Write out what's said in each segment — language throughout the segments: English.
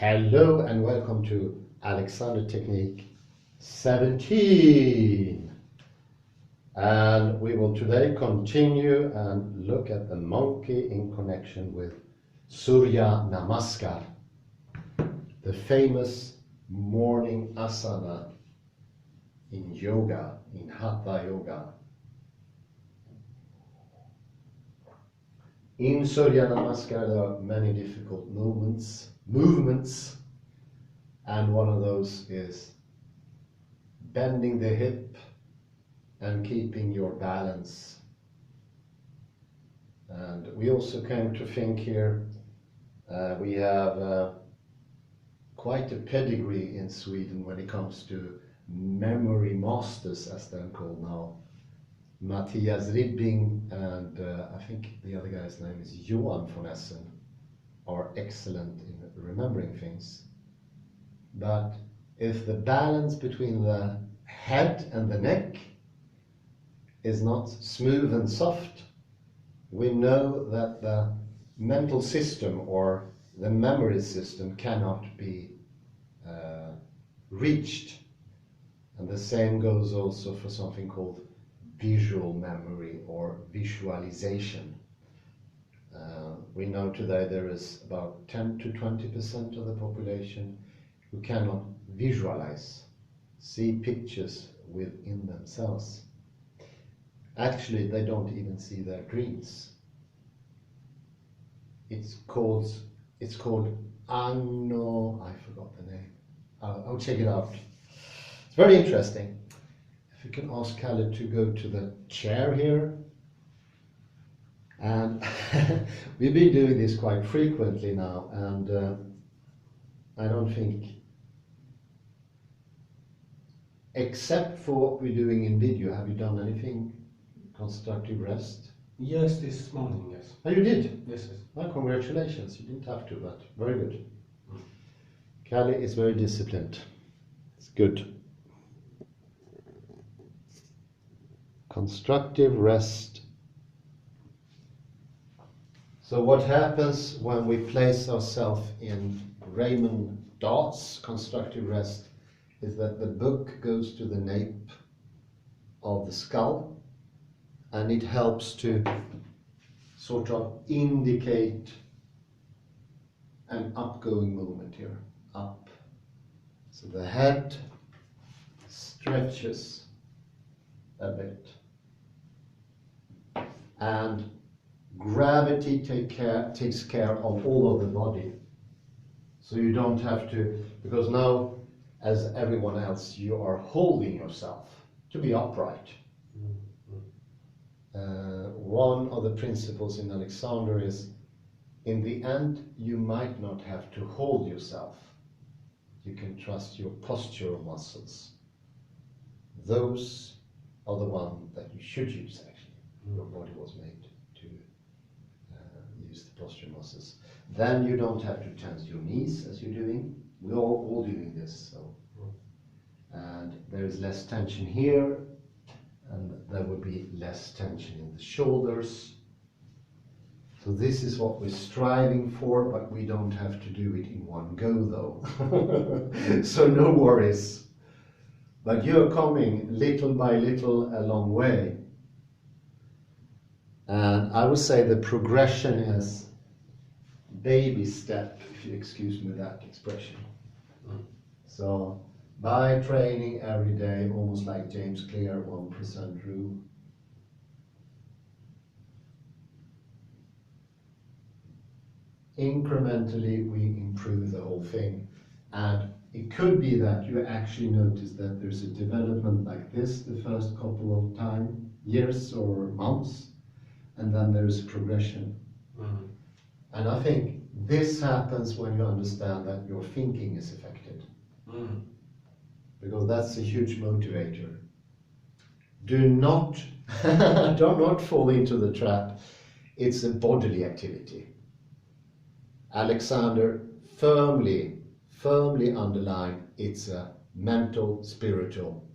Hello and welcome to Alexander Technique 17. And we will today continue and look at the monkey in connection with Surya Namaskar, the famous morning asana in yoga, in Hatha yoga. In Surya Namaskar there are many difficult movements, and one of those is bending the hip and keeping your balance. And we also came to think here, we have quite a pedigree in Sweden when it comes to memory masters, as they're called now. Mattias Ribbing and I think the other guy's name is Johan von Essen are excellent in remembering things. But if the balance between the head and the neck is not smooth and soft, we know that the mental system or the memory system cannot be reached. And the same goes also for something called visual memory or visualization. We know today there is about 10 to 20% of the population who cannot visualize, see pictures within themselves. Actually, they don't even see their dreams. It's called Anno, I forgot the name. I'll check it out. It's very interesting. If you can ask Kalle to go to the chair here. And we've been doing this quite frequently now, and I don't think, except for what we're doing in video, have you done anything constructive rest? Yes, this morning, yes. Oh, you did? Yes, yes. Well, congratulations, you didn't have to, but very good. Kalle is very disciplined. It's good. Constructive rest. So what happens when we place ourselves in Raymond Dart's constructive rest is that the book goes to the nape of the skull, and it helps to sort of indicate an upgoing movement here, up. So the head stretches a bit, and gravity takes care of all of the body. So you don't have to, because now, as everyone else, you are holding yourself to be upright. One of the principles in Alexander is, in the end, you might not have to hold yourself. You can trust your postural muscles. Those are the ones that you should use, actually. Your body was made to use the postural muscles. Then you don't have to tense your knees as you're doing. We're all doing this. So. And there is less tension here, and there will be less tension in the shoulders. So this is what we're striving for, but we don't have to do it in one go though. So no worries. But you're coming little by little a long way. And I would say the progression is baby step, if you excuse me that expression. So by training every day, almost like James Clear 1% rule, incrementally we improve the whole thing. And it could be that you actually notice that there's a development like this the first couple of years or months, and then there's progression. And I think this happens when you understand that your thinking is affected. Because that's a huge motivator. Do not fall into the trap. It's a bodily activity. Alexander firmly underlined it's a mental, spiritual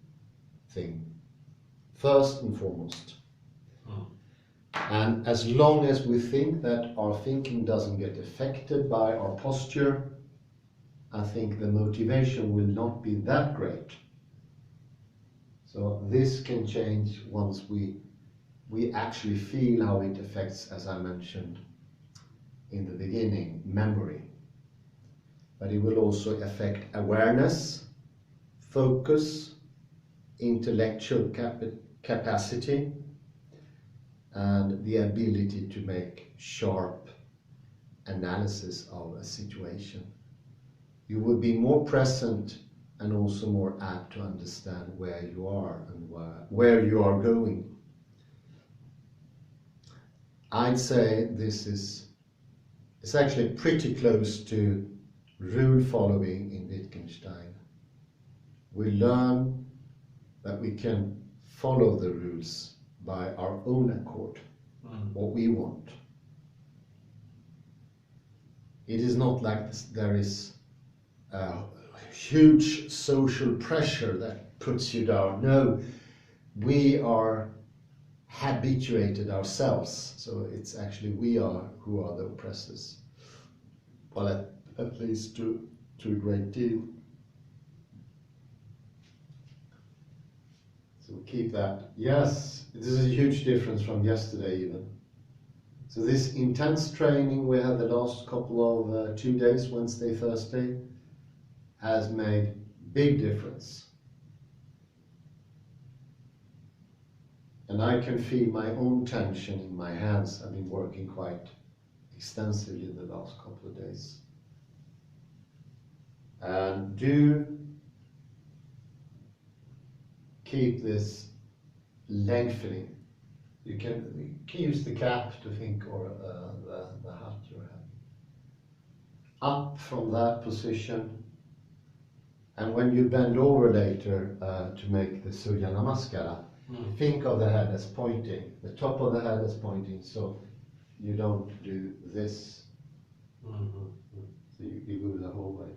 thing, first and foremost. And as long as we think that our thinking doesn't get affected by our posture, I think the motivation will not be that great. So this can change once we actually feel how it affects, as I mentioned in the beginning, memory. But it will also affect awareness, focus, intellectual capacity, and the ability to make sharp analysis of a situation. You will be more present and also more apt to understand where you are and where you are going. I'd say it's actually pretty close to rule following in Wittgenstein. We learn that we can follow the rules by our own accord, what we want. It is not like there is a huge social pressure that puts you down. No, we are habituated ourselves, so it's actually we are who are the oppressors. Well, at least to a great deal. So keep that. Yes, this is a huge difference from yesterday even. So this intense training we had the last couple of 2 days, Wednesday, Thursday, has made big difference. And I can feel my own tension in my hands. I've been working quite extensively the last couple of days. And do keep this lengthening. You can use the cap to think, or the hat you have. Up from that position. And when you bend over later to make the Surya Namaskar, think of the head as pointing, the top of the head as pointing, so you don't do this. So you go the whole way.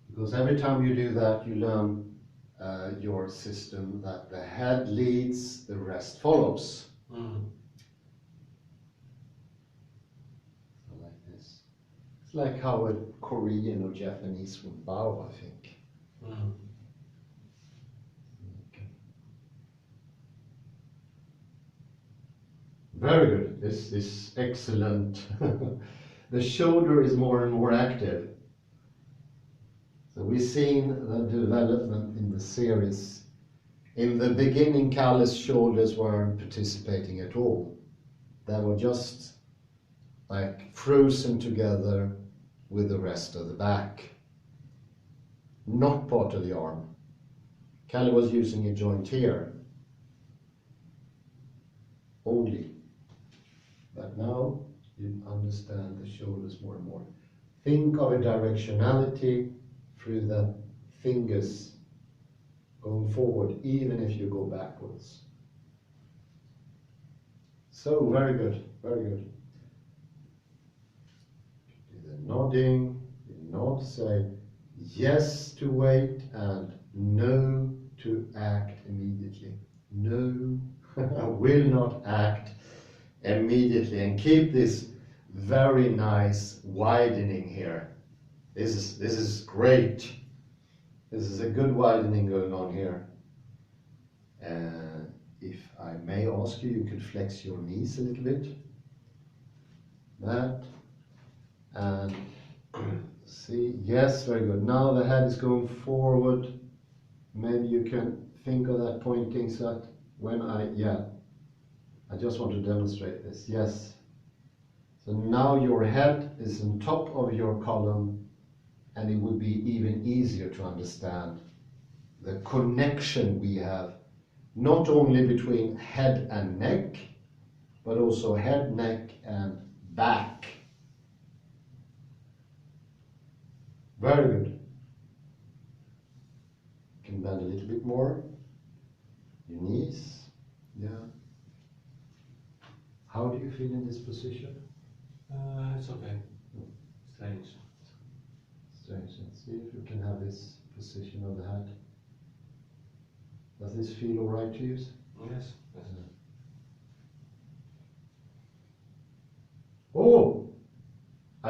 Because every time you do that, you learn your system that the head leads, the rest follows. So like this. It's like how a Korean or Japanese would bow, I think. Okay. Very good. This is excellent. The shoulder is more and more active. So we've seen the development in the series. In the beginning, Kalle's shoulders weren't participating at all. They were just like frozen together with the rest of the back. Not part of the arm. Kalle was using a joint here only. But now you understand the shoulders more and more. Think of a directionality through the fingers going forward, even if you go backwards. So, very good, very good. Do the nodding, you nod, say yes to wait and no to act immediately. No, I will not act immediately, and keep this very nice widening here. This is great. This is a good widening going on here. If I may ask you, you could flex your knees a little bit. That. And see, yes, very good. Now the head is going forward. Maybe you can think of that pointing so that when I just want to demonstrate this. Yes. So now your head is on top of your column, and it would be even easier to understand the connection we have, not only between head and neck, but also head, neck, and back. Very good. You can bend a little bit more. Your knees. Yeah. How do you feel in this position? It's okay. Strange. Strange. Let's see if you can have this position of the head. Does this feel all right to you? Yes. Oh!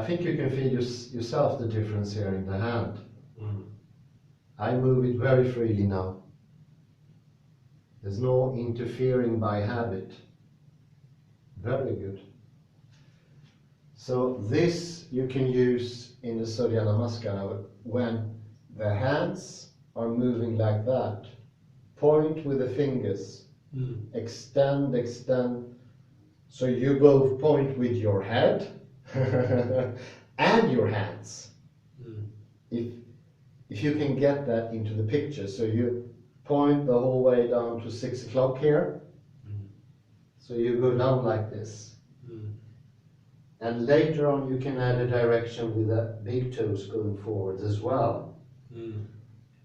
I think you can feel yourself the difference here in the hand. Mm. I move it very freely now. There's no interfering by habit. Very good. So this you can use in the Surya Namaskar when the hands are moving like that. Point with the fingers. Extend, extend. So you both point with your head and your hands. If you can get that into the picture, so you point the whole way down to 6 o'clock here. So you go down like this. And later on you can add a direction with the big toes going forward as well.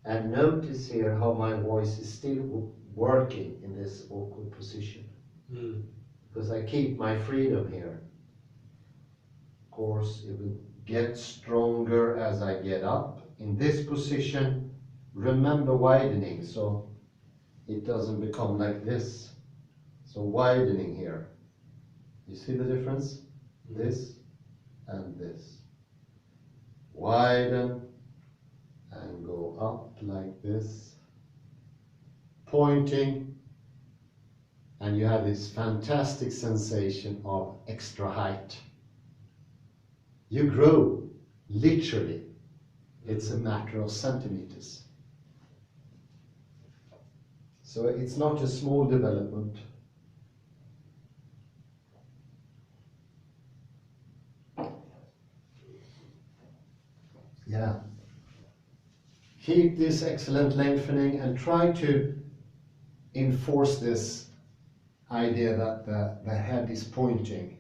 And notice here how my voice is still working in this awkward position. Because I keep my freedom here. Of course, it will get stronger as I get up. In this position, remember widening, so it doesn't become like this. So widening here. You see the difference? This and this. Widen and go up like this. Pointing, and you have this fantastic sensation of extra height. You grow, literally. It's a matter of centimeters. So it's not a small development. Yeah. Keep this excellent lengthening and try to enforce this idea that the head is pointing.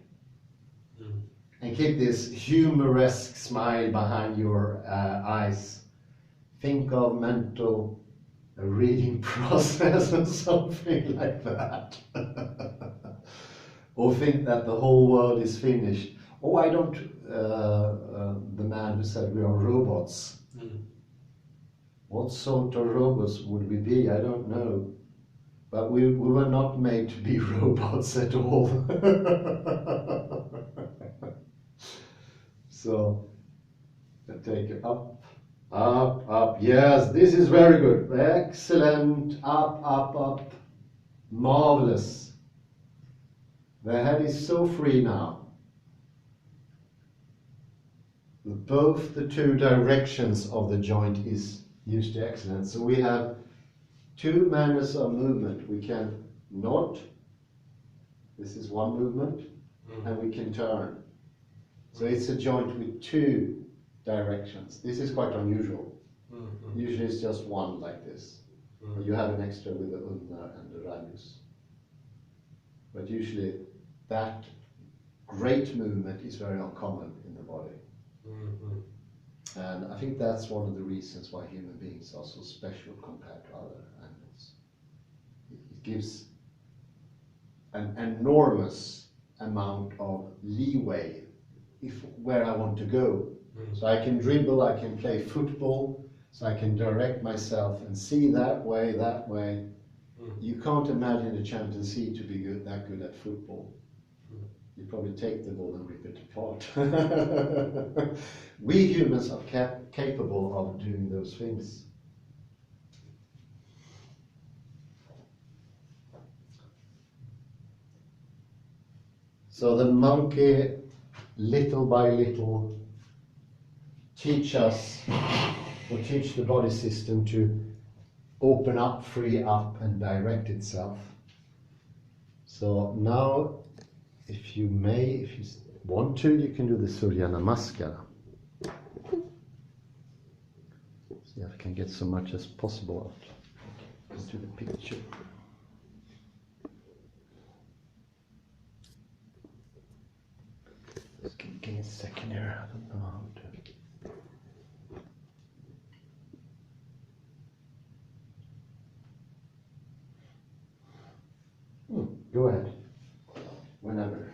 And keep this humoresque smile behind your eyes. Think of mental reading process or something like that. Or think that the whole world is finished. Oh, I don't, the man who said we are robots. What sort of robots would we be? I don't know. But we were not made to be robots at all. So, take it up, up, up. Yes, this is very good. Excellent. Up, up, up. Marvelous. The head is so free now. Both the two directions of the joint is used to excellent. So we have two manners of movement. We can nod. This is one movement. And we can turn. So it's a joint with two directions. This is quite unusual. Usually it's just one like this. You have an extra with the ulnar and the radius. But usually that great movement is very uncommon in the body. And I think that's one of the reasons why human beings are so special compared to other animals. It gives an enormous amount of leeway where I want to go. So I can dribble, I can play football, so I can direct myself and see that way, that way. You can't imagine a chimpanzee to be that good at football. You probably take the ball and rip it apart. We humans are capable of doing those things. So the monkey, little by little, teach the body system to open up, free up, and direct itself. So now, if you want to, you can do the Surya Namaskar. See if I can get so much as possible out into the picture. Just give me a second here. I don't know how to. Go ahead. Whenever.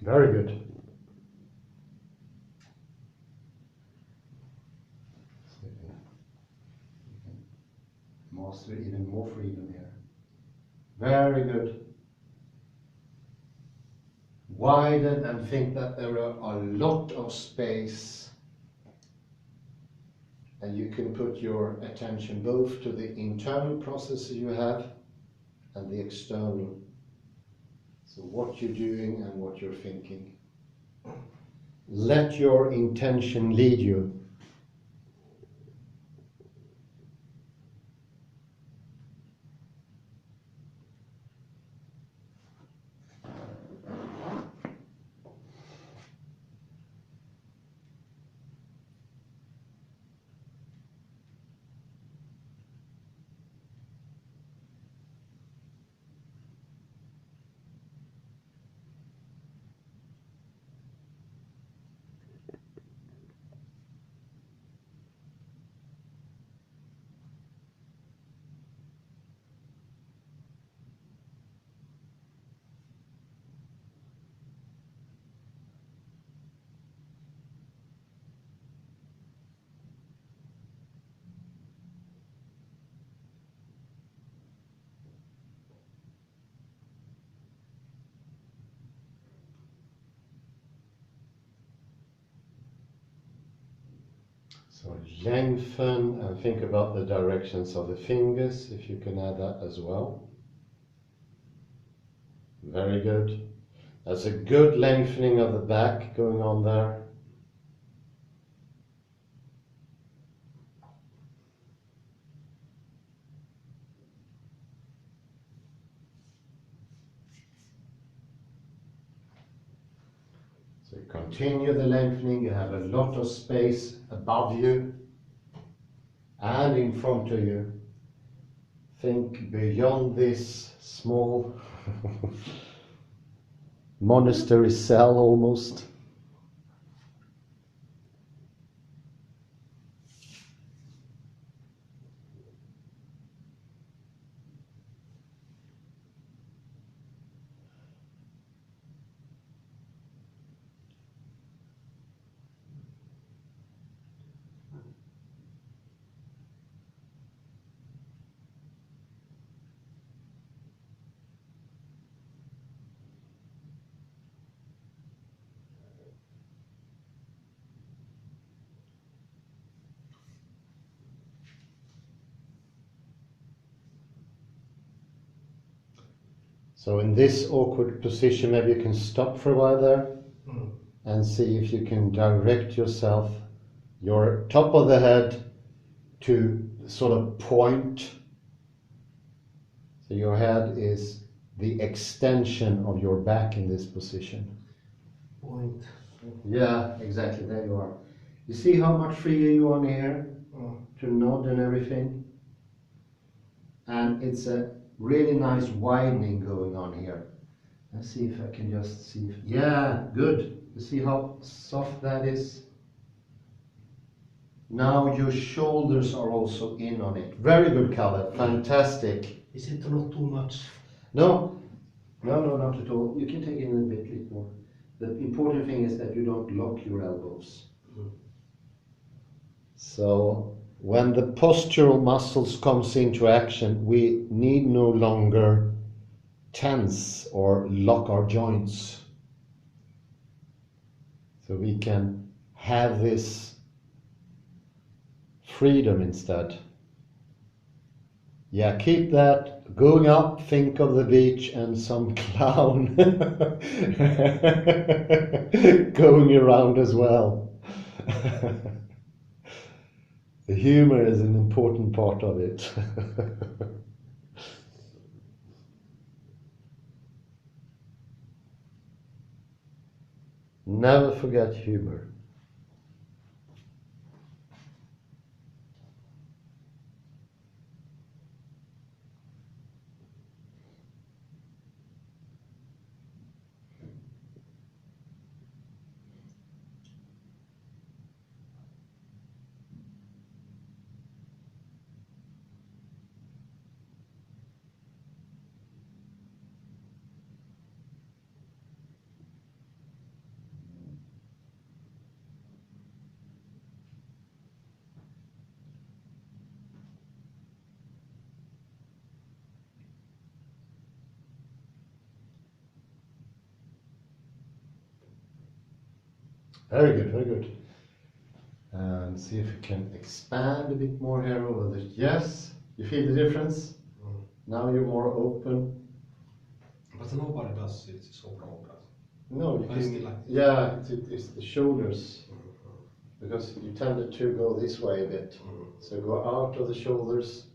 Very good. Master even more freedom here. Very good. Widen and think that there are a lot of space, and you can put your attention both to the internal processes you have and the external. So what you're doing and what you're thinking. Let your intention lead you. So lengthen and think about the directions of the fingers, if you can add that as well. Very good. There's a good lengthening of the back going on there. So continue the lengthening. You have a lot of space above you and in front of you. Think beyond this small monastery cell almost. So in this awkward position, maybe you can stop for a while there and see if you can direct yourself, your top of the head to sort of point. So your head is the extension of your back in this position. Point. Yeah, exactly, there you are. You see how much freer you are here to nod and everything? And it's a really nice widening going on here. Let's see if I can just see. Yeah, good. You see how soft that is? Now your shoulders are also in on it. Very good, Kalle. Fantastic. Is it not too much? No, not at all. You can take it in a bit more. The important thing is that you don't lock your elbows. So when the postural muscles comes into action, we need no longer tense or lock our joints. So we can have this freedom instead. Yeah, keep that going up, think of the beach and some clown going around as well. The humor is an important part of it. Never forget humor. Very good, very good. And see if you can expand a bit more here over the, yes, you feel the difference? Now you're more open. But nobody does it so bra. No, you I can, still like it. yeah, it's the shoulders. Because you tended to go this way a bit. So go out of the shoulders.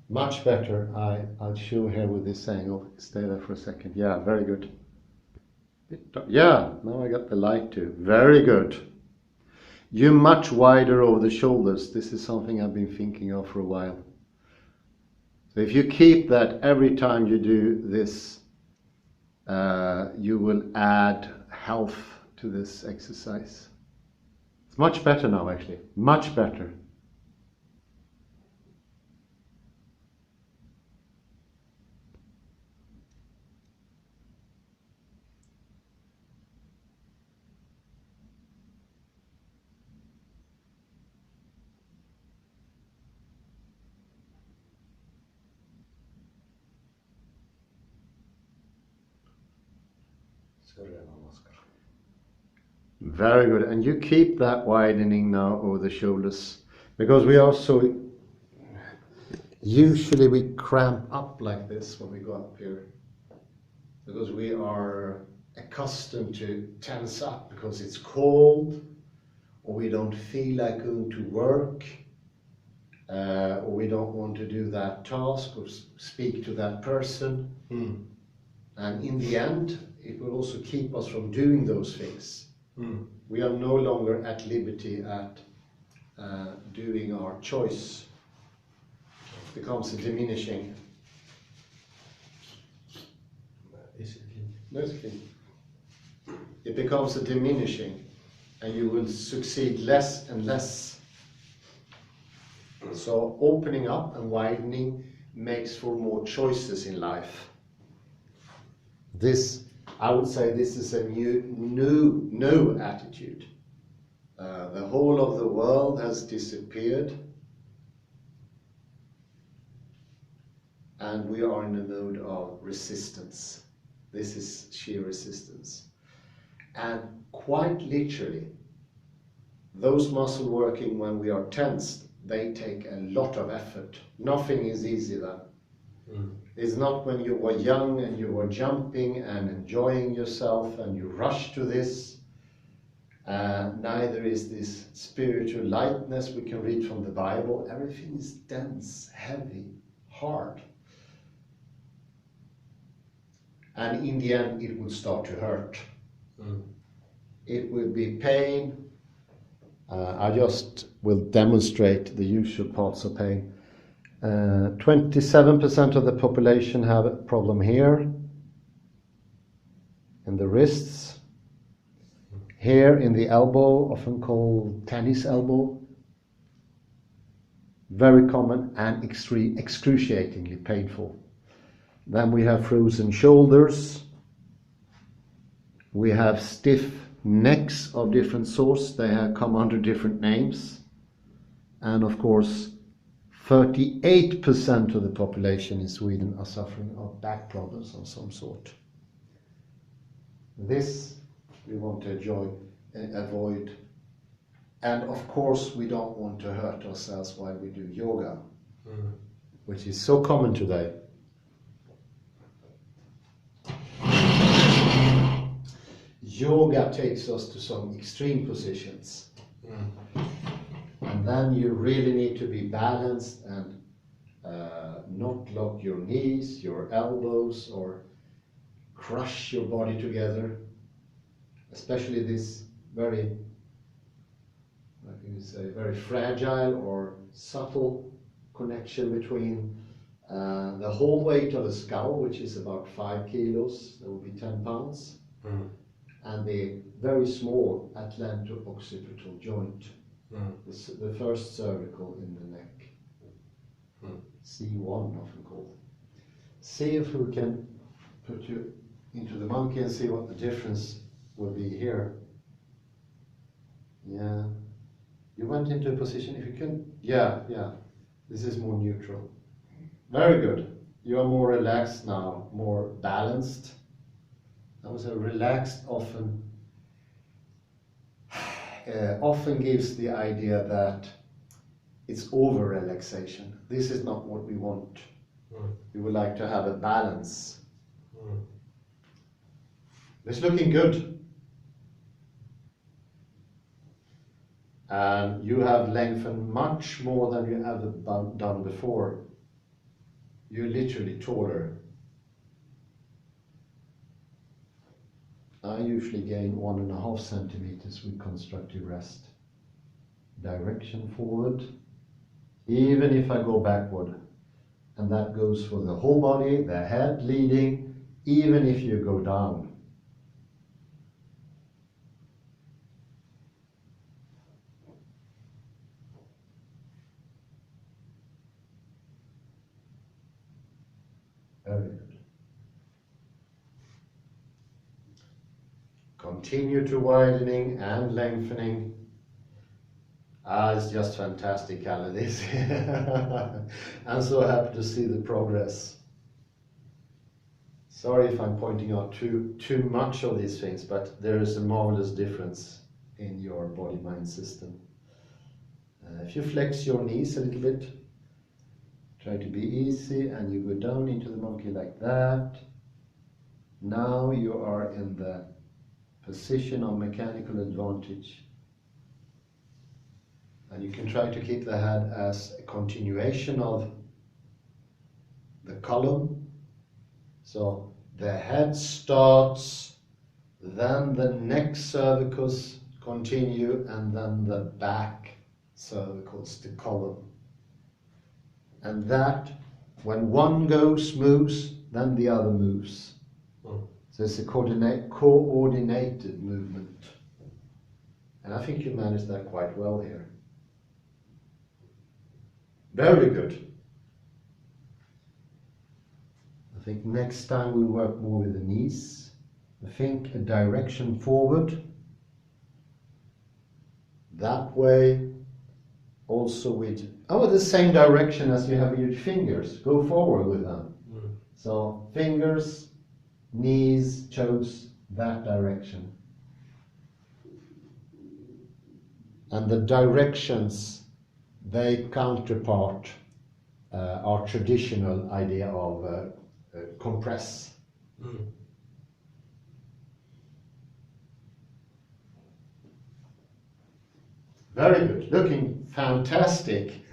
Much better. I'll show here with this angle. Stay there for a second. Yeah, very good. Yeah, now I got the light too. Very good. You're much wider over the shoulders. This is something I've been thinking of for a while. So if you keep that every time you do this, you will add health to this exercise. It's much better now, actually. Much better. Surya Namaskar. Very good. And you keep that widening now over the shoulders, because we also usually we cramp up like this when we go up here, because we are accustomed to tense up because it's cold, or we don't feel like going to work, or we don't want to do that task or speak to that person. And in the end, it will also keep us from doing those things. We are no longer at liberty at doing our choice. It becomes a diminishing. Is it clean? No, it's clean. It becomes a diminishing, and you will succeed less and less. So opening up and widening makes for more choices in life. This, I would say, this is a new attitude. The whole of the world has disappeared, and we are in a mode of resistance. This is sheer resistance. And quite literally, those muscles working when we are tensed, they take a lot of effort. Nothing is easy then. It's not when you were young and you were jumping and enjoying yourself and you rush to this. Neither is this spiritual lightness we can read from the Bible. Everything is dense, heavy, hard. And in the end, it will start to hurt. It will be pain. I just will demonstrate the usual parts of pain. 27% of the population have a problem here, in the wrists, here in the elbow, often called tennis elbow. Very common and excruciatingly painful. Then we have frozen shoulders. We have stiff necks of different sorts. They have come under different names. And of course, 38% of the population in Sweden are suffering of back problems of some sort. This we want to avoid. And of course, we don't want to hurt ourselves while we do yoga, which is so common today. Yoga takes us to some extreme positions. And then you really need to be balanced and not lock your knees, your elbows, or crush your body together. Especially this very, what can you say, very fragile or subtle connection between the whole weight of the skull, which is about 5 kilos, that would be 10 pounds, and the very small atlanto-occipital joint. The first cervical in the neck, C1 often called. See if we can put you into the monkey and see what the difference will be here. Yeah, you went into a position, if you can, yeah, this is more neutral. Very good. You are more relaxed now, more balanced. I would say relaxed often often gives the idea that it's over relaxation. This is not what we want. We would like to have a balance. It's looking good. And you have lengthened much more than you ever done before. You're literally taller. I usually gain 1.5 centimeters with constructive rest. Direction forward, even if I go backward. And that goes for the whole body, the head leading, even if you go down. Very good. Continue to widening and lengthening. It's just fantastic, Kalle, this. I'm so happy to see the progress. Sorry if I'm pointing out too much of these things, but there is a marvelous difference in your body-mind system. If you flex your knees a little bit, try to be easy, and you go down into the monkey like that. Now you are in the position of mechanical advantage. And you can try to keep the head as a continuation of the column. So the head starts, then the neck cervicals continue, and then the back cervicals, the column. And that, when one moves, then the other moves. So it's a coordinated movement. And I think you managed that quite well here. Very good. I think next time we'll work more with the knees. I think a direction forward. That way, also with the same direction as you have your fingers. Go forward with them. So fingers, knees, toes, that direction. And the directions, they counterpart our traditional idea of compress. Very good, looking fantastic.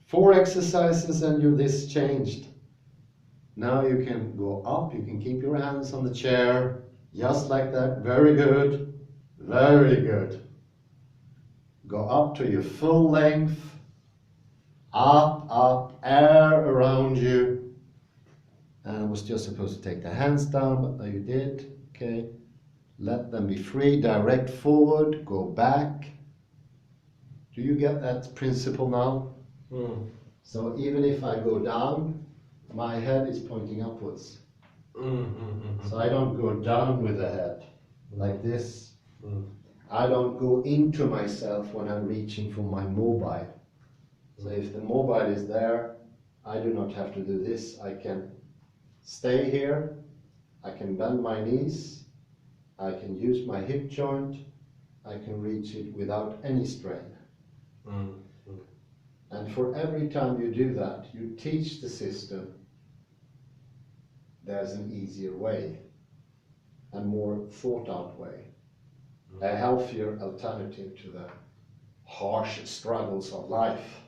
4 exercises and you're this changed. Now you can go up, you can keep your hands on the chair, just like that. Very good, very good. Go up to your full length, up, air around you. And I was just supposed to take the hands down, but no, you did. Okay, let them be free, direct forward, go back. Do you get that principle now? So even if I go down, my head is pointing upwards. So I don't go down with the head like this. I don't go into myself when I'm reaching for my mobile. So if the mobile is there, I do not have to do this. I can stay here, I can bend my knees, I can use my hip joint, I can reach it without any strain. And for every time you do that, you teach the system there's an easier way, a more thought out way, a healthier alternative to the harsh struggles of life.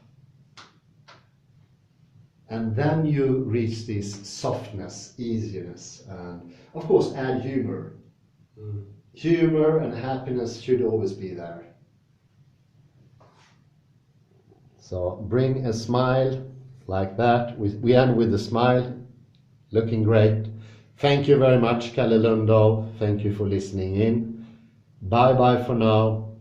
And then you reach this softness, easiness, and of course add humor. Humor and happiness should always be there. So bring a smile like that. We end with a smile. Looking great. Thank you very much, Kalle Lundahl. Thank you for listening in. Bye bye for now.